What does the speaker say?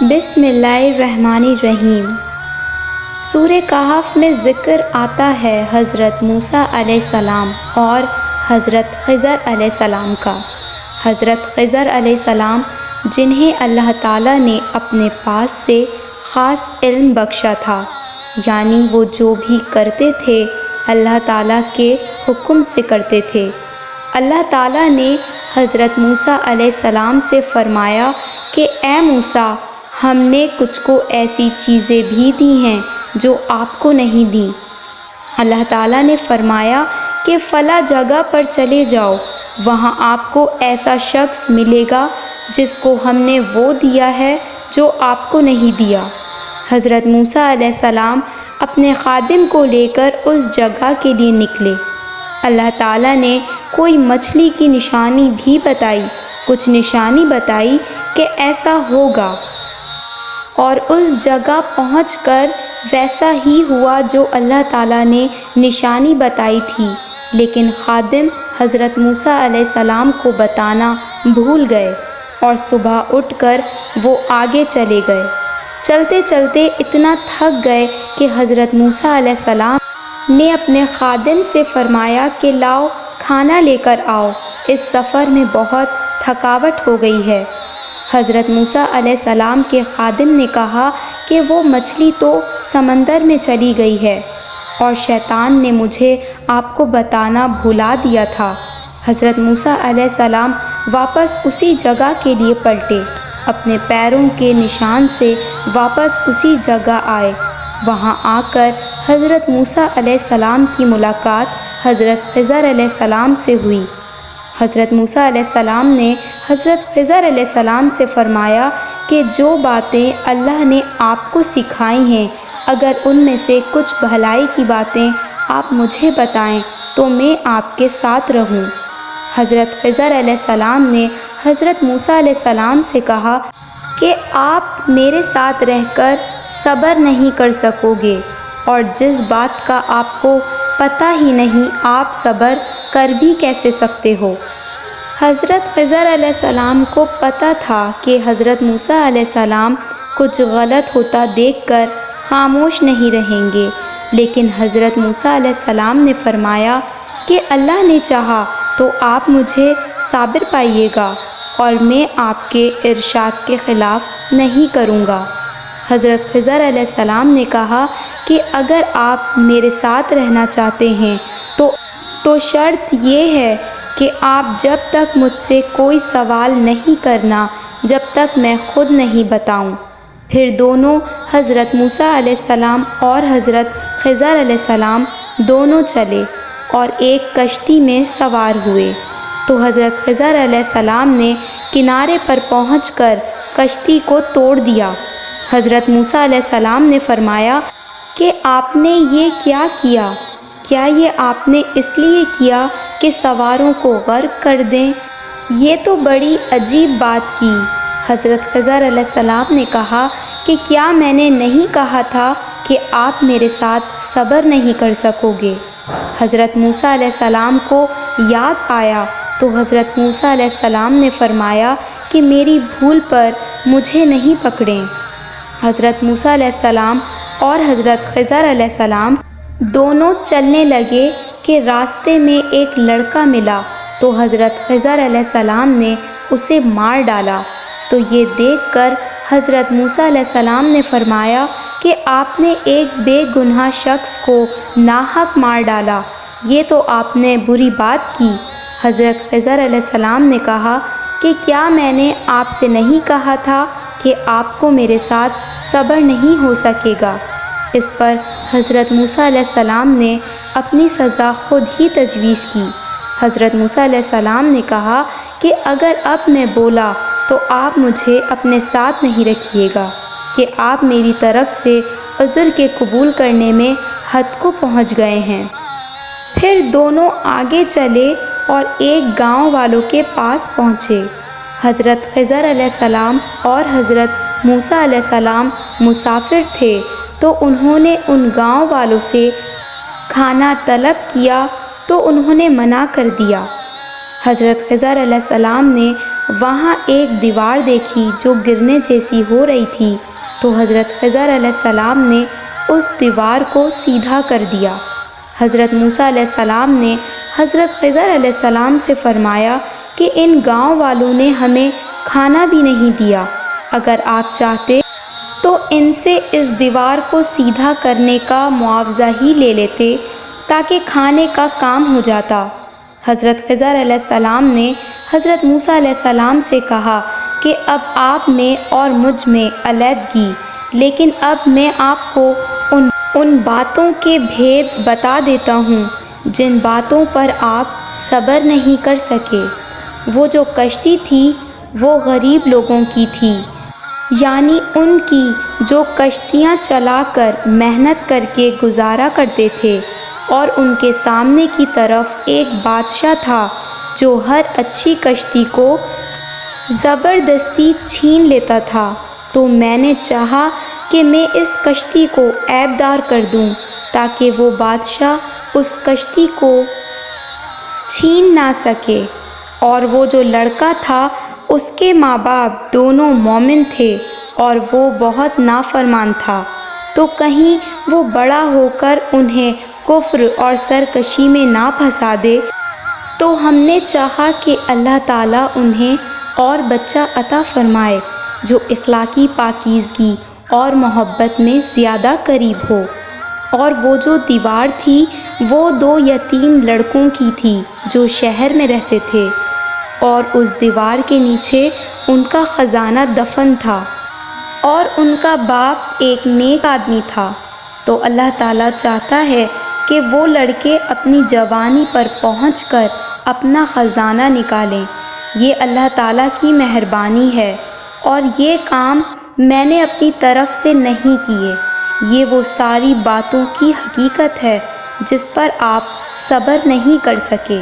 بسم اللہ الرحمن الرحیم۔ سورہ کہف میں ذکر آتا ہے حضرت موسیٰ علیہ السلام اور حضرت خضر علیہ السلام کا۔ حضرت خضر علیہ السلام جنہیں اللہ تعالیٰ نے اپنے پاس سے خاص علم بخشا تھا، یعنی وہ جو بھی کرتے تھے اللہ تعالیٰ کے حکم سے کرتے تھے۔ اللہ تعالیٰ نے حضرت موسیٰ علیہ السلام سے فرمایا کہ اے موسیٰ، ہم نے کچھ کو ایسی چیزیں بھی دی ہیں جو آپ کو نہیں دیں۔ اللہ تعالیٰ نے فرمایا کہ فلاں جگہ پر چلے جاؤ، وہاں آپ کو ایسا شخص ملے گا جس کو ہم نے وہ دیا ہے جو آپ کو نہیں دیا۔ حضرت موسیٰ علیہ السلام اپنے خادم کو لے کر اس جگہ کے لیے نکلے۔ اللہ تعالیٰ نے کوئی مچھلی کی نشانی بھی بتائی، کچھ نشانی بتائی کہ ایسا ہوگا، اور اس جگہ پہنچ کر ویسا ہی ہوا جو اللہ تعالیٰ نے نشانی بتائی تھی، لیکن خادم حضرت موسیٰ علیہ السلام کو بتانا بھول گئے، اور صبح اٹھ کر وہ آگے چلے گئے۔ چلتے چلتے اتنا تھک گئے کہ حضرت موسیٰ علیہ السلام نے اپنے خادم سے فرمایا کہ لاؤ کھانا لے کر آؤ، اس سفر میں بہت تھکاوٹ ہو گئی ہے۔ حضرت موسیٰ علیہ السلام کے خادم نے کہا کہ وہ مچھلی تو سمندر میں چلی گئی ہے، اور شیطان نے مجھے آپ کو بتانا بھلا دیا تھا۔ حضرت موسیٰ علیہ السلام واپس اسی جگہ کے لیے پلٹے، اپنے پیروں کے نشان سے واپس اسی جگہ آئے۔ وہاں آ کر حضرت موسیٰ علیہ السلام کی ملاقات حضرت خضر علیہ السلام سے ہوئی۔ حضرت موسیٰ علیہ السلام نے حضرت خضر علیہ السلام سے فرمایا کہ جو باتیں اللہ نے آپ کو سکھائی ہیں، اگر ان میں سے کچھ بھلائی کی باتیں آپ مجھے بتائیں تو میں آپ کے ساتھ رہوں۔ حضرت خضر علیہ السلام نے حضرت موسیٰ علیہ السلام سے کہا کہ آپ میرے ساتھ رہ کر صبر نہیں کر سکو گے، اور جس بات کا آپ کو پتہ ہی نہیں آپ صبر کر بھی کیسے سکتے ہو۔ حضرت خضر علیہ السلام کو پتہ تھا کہ حضرت موسیٰ علیہ السلام کچھ غلط ہوتا دیکھ کر خاموش نہیں رہیں گے، لیکن حضرت موسیٰ علیہ السلام نے فرمایا کہ اللہ نے چاہا تو آپ مجھے صابر پائیے گا، اور میں آپ کے ارشاد کے خلاف نہیں کروں گا۔ حضرت خضر علیہ السلام نے کہا کہ اگر آپ میرے ساتھ رہنا چاہتے ہیں تو شرط یہ ہے کہ آپ جب تک مجھ سے کوئی سوال نہیں کرنا جب تک میں خود نہیں بتاؤں۔ پھر دونوں حضرت موسیٰ علیہ السلام اور حضرت خضر علیہ السلام دونوں چلے اور ایک کشتی میں سوار ہوئے، تو حضرت خضر علیہ السلام نے کنارے پر پہنچ کر کشتی کو توڑ دیا۔ حضرت موسیٰ علیہ السلام نے فرمایا کہ آپ نے یہ کیا کیا؟ کیا یہ آپ نے اس لیے کیا کہ سواروں کو غرق کر دیں؟ یہ تو بڑی عجیب بات کی۔ حضرت خضر علیہ السلام نے کہا کہ کیا میں نے نہیں کہا تھا کہ آپ میرے ساتھ صبر نہیں کر سکو گے؟ حضرت موسیٰ علیہ السلام کو یاد آیا تو حضرت موسیٰ علیہ السلام نے فرمایا کہ میری بھول پر مجھے نہیں پکڑیں۔ حضرت موسیٰ علیہ السلام اور حضرت خضر علیہ السلام دونوں چلنے لگے کہ راستے میں ایک لڑکا ملا، تو حضرت خضر علیہ السلام نے اسے مار ڈالا۔ تو یہ دیکھ کر حضرت موسیٰ علیہ السلام نے فرمایا کہ آپ نے ایک بے گناہ شخص کو ناحق مار ڈالا، یہ تو آپ نے بری بات کی۔ حضرت خضر علیہ السلام نے کہا کہ کیا میں نے آپ سے نہیں کہا تھا کہ آپ کو میرے ساتھ صبر نہیں ہو سکے گا؟ اس پر حضرت موسیٰ علیہ السلام نے اپنی سزا خود ہی تجویز کی۔ حضرت موسیٰ علیہ السلام نے کہا کہ اگر اب میں بولا تو آپ مجھے اپنے ساتھ نہیں رکھیے گا کہ آپ میری طرف سے عذر کے قبول کرنے میں حد کو پہنچ گئے ہیں۔ پھر دونوں آگے چلے اور ایک گاؤں والوں کے پاس پہنچے۔ حضرت خضر علیہ السلام اور حضرت موسیٰ علیہ السلام مسافر تھے، تو انہوں نے ان گاؤں والوں سے کھانا طلب کیا تو انہوں نے منع کر دیا۔ حضرت خضر علیہ السلام نے وہاں ایک دیوار دیکھی جو گرنے جیسی ہو رہی تھی، تو حضرت خضر علیہ السلام نے اس دیوار کو سیدھا کر دیا۔ حضرت موسیٰ علیہ السلام نے حضرت خضر علیہ السلام سے فرمایا کہ ان گاؤں والوں نے ہمیں کھانا بھی نہیں دیا، اگر آپ چاہتے تو ان سے اس دیوار کو سیدھا کرنے کا معاوضہ ہی لے لیتے تاکہ کھانے کا کام ہو جاتا۔ حضرت خضر علیہ السلام نے حضرت موسیٰ علیہ السلام سے کہا کہ اب آپ میں اور مجھ میں علیحدگی، لیکن اب میں آپ کو ان باتوں کے بھید بتا دیتا ہوں جن باتوں پر آپ صبر نہیں کر سکے۔ وہ جو کشتی تھی وہ غریب لوگوں کی تھی، یعنی ان کی جو کشتیاں چلا کر محنت کر کے گزارا کرتے تھے، اور ان کے سامنے کی طرف ایک بادشاہ تھا جو ہر اچھی کشتی کو زبردستی چھین لیتا تھا۔ تو میں نے چاہا کہ میں اس کشتی کو عیب دار کر دوں تاکہ وہ بادشاہ اس کشتی کو چھین نہ سکے۔ اور وہ جو لڑکا تھا اس کے ماں باپ دونوں مومن تھے اور وہ بہت نافرمان تھا، تو کہیں وہ بڑا ہو کر انہیں کفر اور سرکشی میں نہ پھنسا دے، تو ہم نے چاہا کہ اللہ تعالیٰ انہیں اور بچہ عطا فرمائے جو اخلاقی پاکیزگی اور محبت میں زیادہ قریب ہو۔ اور وہ جو دیوار تھی وہ 2 یتیم لڑکوں کی تھی جو شہر میں رہتے تھے، اور اس دیوار کے نیچے ان کا خزانہ دفن تھا، اور ان کا باپ ایک نیک آدمی تھا۔ تو اللہ تعالیٰ چاہتا ہے کہ وہ لڑکے اپنی جوانی پر پہنچ کر اپنا خزانہ نکالیں۔ یہ اللہ تعالیٰ کی مہربانی ہے، اور یہ کام میں نے اپنی طرف سے نہیں کیے۔ یہ وہ ساری باتوں کی حقیقت ہے جس پر آپ صبر نہیں کر سکے۔